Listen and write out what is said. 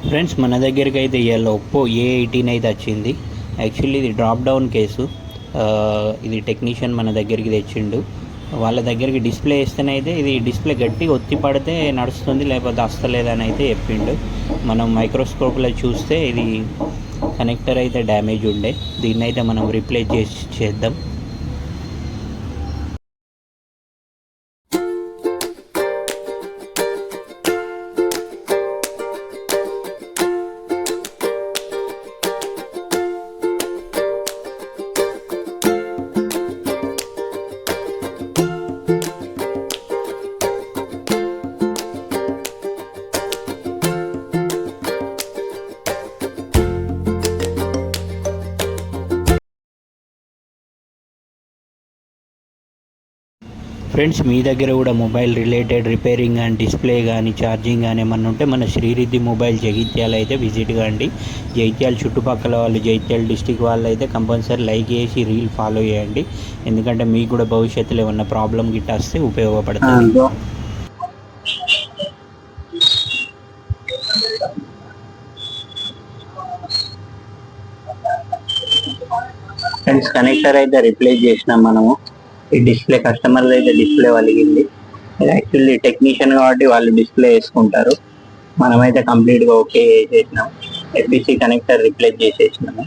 Friends, మన దగ్గరికి అయితే ఇవాళ ఒప్పో A18 అయితే వచ్చింది. యాక్చువల్లీ ఇది డ్రాప్ డౌన్ కేసు. ఇది టెక్నీషియన్ మన దగ్గరికి తెచ్చిండు. వాళ్ళ దగ్గరికి డిస్ప్లే వేస్తేనైతే ఇది డిస్ప్లే గట్టిగా ఒత్తి పడితే నడుస్తుంది, లేకపోతే వస్తలేదని అయితే చెప్పిండు. మనం మైక్రోస్కోప్లో చూస్తే ఇది కనెక్టర్ అయితే డ్యామేజ్ ఉండే. దీన్ని అయితే మనం రీప్లేస్ చేద్దాం. ఫ్రెండ్స్, మీ దగ్గర కూడా mobile related repairing and display కానీ ఛార్జింగ్ కానీ ఏమన్నా ఉంటే మన శ్రీరిద్ధి మొబైల్ జగిత్యాల అయితే విజిట్ కాండి. జగిత్యాల చుట్టుపక్కల వాళ్ళు, జగిత్యాల డిస్టిక్ వాళ్ళు అయితే కంపల్సరీ లైక్ చేసి రీల్ ఫాలో చేయండి. ఎందుకంటే మీకు కూడా భవిష్యత్తులో ఏమన్నా ప్రాబ్లం గిట్ట వస్తే ఉపయోగపడుతుంది. ఫ్రెండ్స్, కనెక్టర్ అయితే రిప్లేస్ చేసినాం మనము. ఈ డిస్ప్లే కస్టమర్ అయితే డిస్ప్లే వలిగింది. యాక్చువల్లీ టెక్నీషియన్ కాబట్టి వాళ్ళు డిస్ప్లే వేసుకుంటారు. మనమైతే కంప్లీట్గా ఓకే చేసినాం. FBC connector replace చేసేసినాము.